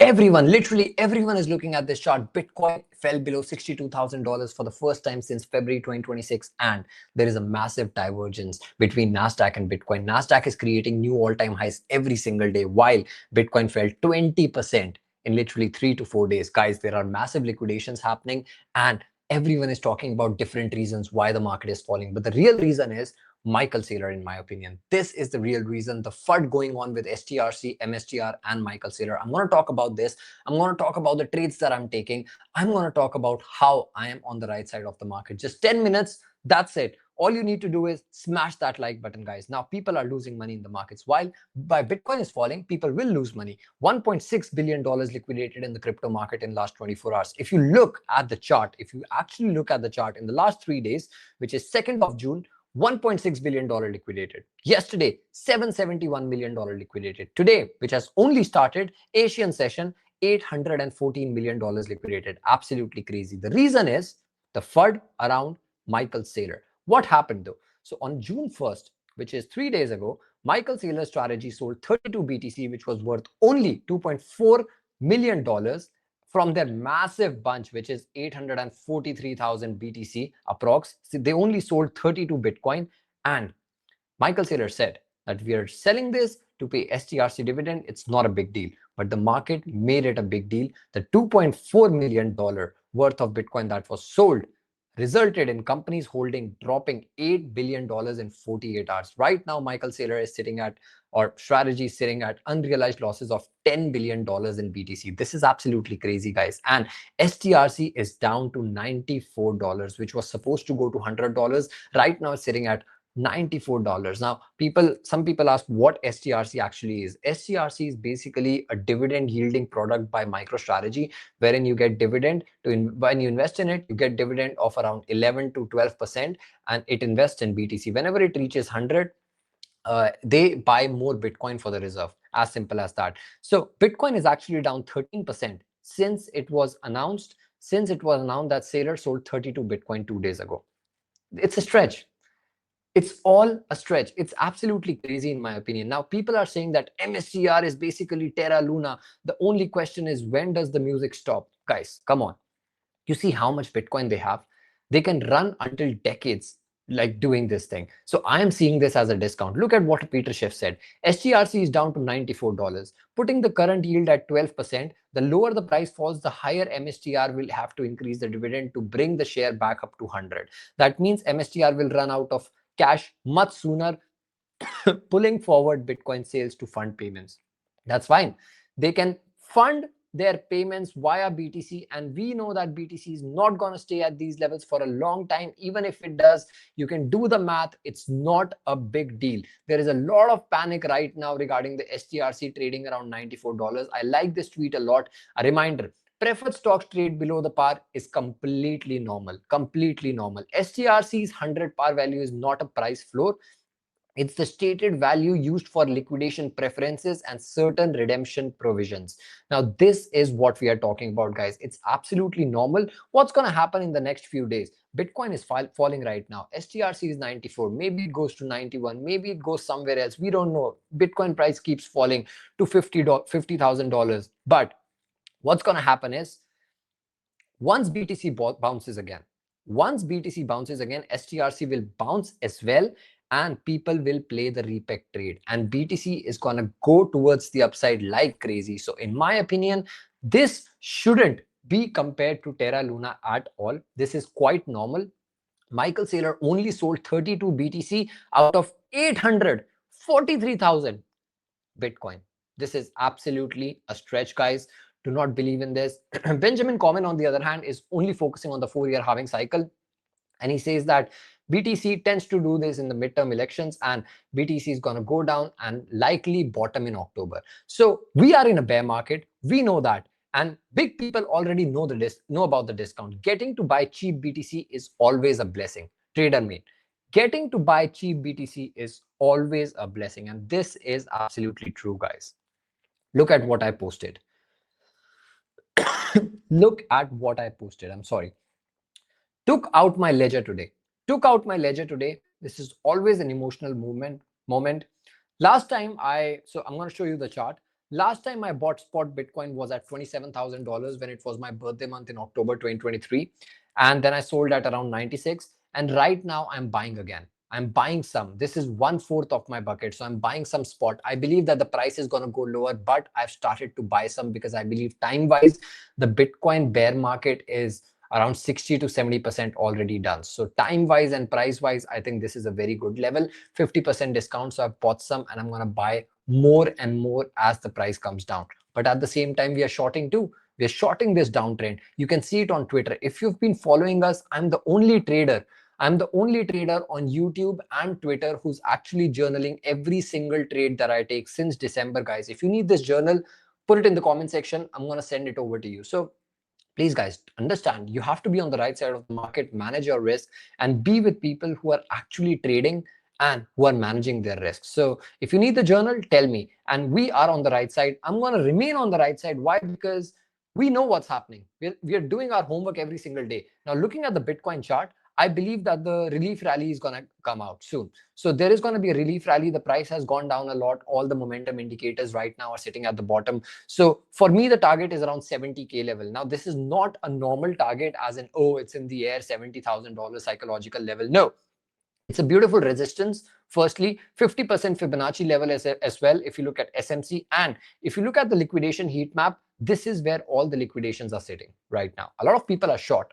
Everyone, literally everyone is looking at this chart. Bitcoin fell below $62,000 for the first time since February 2026. And there is a massive divergence between NASDAQ and Bitcoin. NASDAQ is creating new all-time highs every single day, while Bitcoin fell 20% in literally 3 to 4 days. Guys, there are massive liquidations happening, and everyone is talking about different reasons why the market is falling. But the real reason is Michael Saylor, in my opinion. This is the real reason, the FUD going on with STRC, MSTR, and Michael Saylor. I'm going to talk about this. I'm going to talk about the trades that I'm taking. I'm going to talk about how I am on the right side of the market. Just 10 minutes, that's it. All you need to do is smash that like button, guys. Now, people are losing money in the markets. While Bitcoin is falling, people will lose money. $1.6 billion liquidated in the crypto market in the last 24 hours. If you look at the chart, if you actually look at the chart in the last 3 days, which is 2nd of June, $1.6 billion liquidated. Yesterday, $771 million liquidated. Today, which has only started, Asian session, $814 million liquidated. Absolutely crazy. The reason is the FUD around Michael Saylor. What happened though? So on June 1st, which is 3 days ago, Michael Saylor's strategy sold 32 BTC, which was worth only $2.4 million from their massive bunch, which is 843,000 BTC approx. So they only sold 32 Bitcoin. And Michael Saylor said that we are selling this to pay STRC dividend. It's not a big deal, but the market made it a big deal. The $2.4 million worth of Bitcoin that was sold resulted in companies holding dropping $8 billion in 48 hours. Right now, Michael Saylor is sitting at, or strategy is sitting at, unrealized losses of $10 billion in BTC. This is absolutely crazy, guys. And STRC is down to $94, which was supposed to go to $100. Right now, it's sitting at $94. Now, some people ask what STRC actually is. STRC is basically a dividend yielding product by MicroStrategy, wherein you get dividend when you invest in it, you get dividend of around 11 to 12%, and it invests in BTC. Whenever it reaches 100, they buy more Bitcoin for the reserve. As simple as that. So Bitcoin is actually down 13% since it was announced. Since it was announced that Saylor sold 32 Bitcoin 2 days ago. It's a stretch. It's all a stretch. It's absolutely crazy in my opinion. Now, people are saying that MSTR is basically Terra Luna. The only question is, when does the music stop? Guys, come on. You see how much Bitcoin they have? They can run until decades like doing this thing. So I am seeing this as a discount. Look at what Peter Schiff said. STRC is down to $94. Putting the current yield at 12%, the lower the price falls, the higher MSTR will have to increase the dividend to bring the share back up to 100. That means MSTR will run out of cash much sooner, pulling forward Bitcoin sales to fund payments. That's fine. They can fund their payments via BTC, and we know that BTC is not going to stay at these levels for a long time. Even if it does, you can do the math. It's not a big deal. There is a lot of panic right now regarding the STRC trading around $94. I like this tweet a lot. A reminder: preferred stocks trade below the par is completely normal. Completely normal. STRC's 100 par value is not a price floor. It's the stated value used for liquidation preferences and certain redemption provisions. Now, this is what we are talking about, guys. It's absolutely normal. What's going to happen in the next few days? Bitcoin is falling right now. STRC is 94. Maybe it goes to 91. Maybe it goes somewhere else. We don't know. Bitcoin price keeps falling to $50,000. But what's going to happen is, once BTC bounces again, STRC will bounce as well, and people will play the repec trade, and BTC is going to go towards the upside like crazy. So in my opinion, this shouldn't be compared to Terra Luna at all. This is quite normal. Michael Saylor only sold 32 BTC out of 843,000 Bitcoin. This is absolutely a stretch, guys. Do not believe in this. Benjamin Common, on the other hand, is only focusing on the 4-year halving cycle. And he says that BTC tends to do this in the midterm elections, and BTC is going to go down and likely bottom in October. So we are in a bear market. We know that. And big people already know about the discount. Getting to buy cheap BTC is always a blessing. Trader mate. Getting to buy cheap BTC is always a blessing. And this is absolutely true, guys. Look at what I posted. Look at what I posted. I'm sorry. Took out my ledger today. This is always an emotional moment. Last time I'm going to show you the chart. Last time I bought spot Bitcoin was at $27,000 when it was my birthday month in October 2023. And then I sold at around 96. And right now I'm buying again. I'm buying some. This is 1/4 of my bucket. So I'm buying some spot. I believe that the price is going to go lower, but I've started to buy some because I believe time wise, the Bitcoin bear market is around 60 to 70% already done. So time wise and price wise, I think this is a very good level. 50% discount. So I've bought some and I'm going to buy more and more as the price comes down. But at the same time, we are shorting too. We are shorting this downtrend. You can see it on Twitter. If you've been following us, I'm the only trader on YouTube and Twitter who's actually journaling every single trade that I take since December, guys. If you need this journal, put it in the comment section. I'm going to send it over to you. So please, guys, understand you have to be on the right side of the market, manage your risk, and be with people who are actually trading and who are managing their risks. So if you need the journal, tell me. And we are on the right side. I'm going to remain on the right side. Why? Because we know what's happening. We are doing our homework every single day. Now, looking at the Bitcoin chart, I believe that the relief rally is going to come out soon. So there is going to be a relief rally. The price has gone down a lot. All the momentum indicators right now are sitting at the bottom. So for me, the target is around 70K level. Now, this is not a normal target as in, oh, it's in the air, $70,000 psychological level. No, it's a beautiful resistance. Firstly, 50% Fibonacci level as well. If you look at SMC and if you look at the liquidation heat map, this is where all the liquidations are sitting right now. A lot of people are short.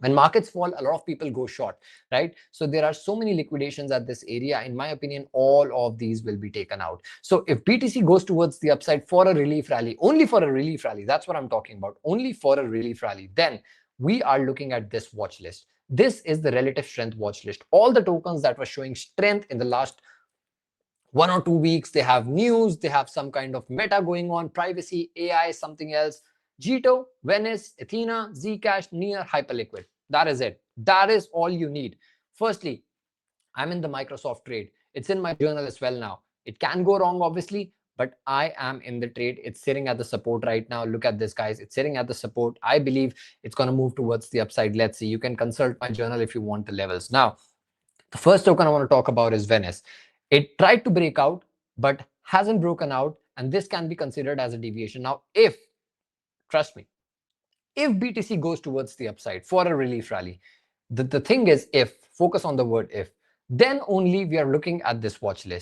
When markets fall, a lot of people go short, right? So there are so many liquidations at this area. In my opinion, all of these will be taken out. So if BTC goes towards the upside for a relief rally, only for a relief rally, that's what I'm talking about, only for a relief rally, then we are looking at this watch list. This is the relative strength watch list. All the tokens that were showing strength in the last 1 or 2 weeks, they have news, they have some kind of meta going on, privacy, AI, something else. Jito, Venice, Athena, Zcash, Near, Hyperliquid. That is it. That is all you need. Firstly, I'm in the Microsoft trade. It's in my journal as well now. It can go wrong, obviously, but I am in the trade. It's sitting at the support right now. Look at this, guys. It's sitting at the support. I believe it's going to move towards the upside. Let's see. You can consult my journal if you want the levels. Now, the first token I want to talk about is Venice. It tried to break out, but hasn't broken out. And this can be considered as a deviation. Now, trust me, if BTC goes towards the upside for a relief rally, the thing is, focus on the word if, then only we are looking at this watch list.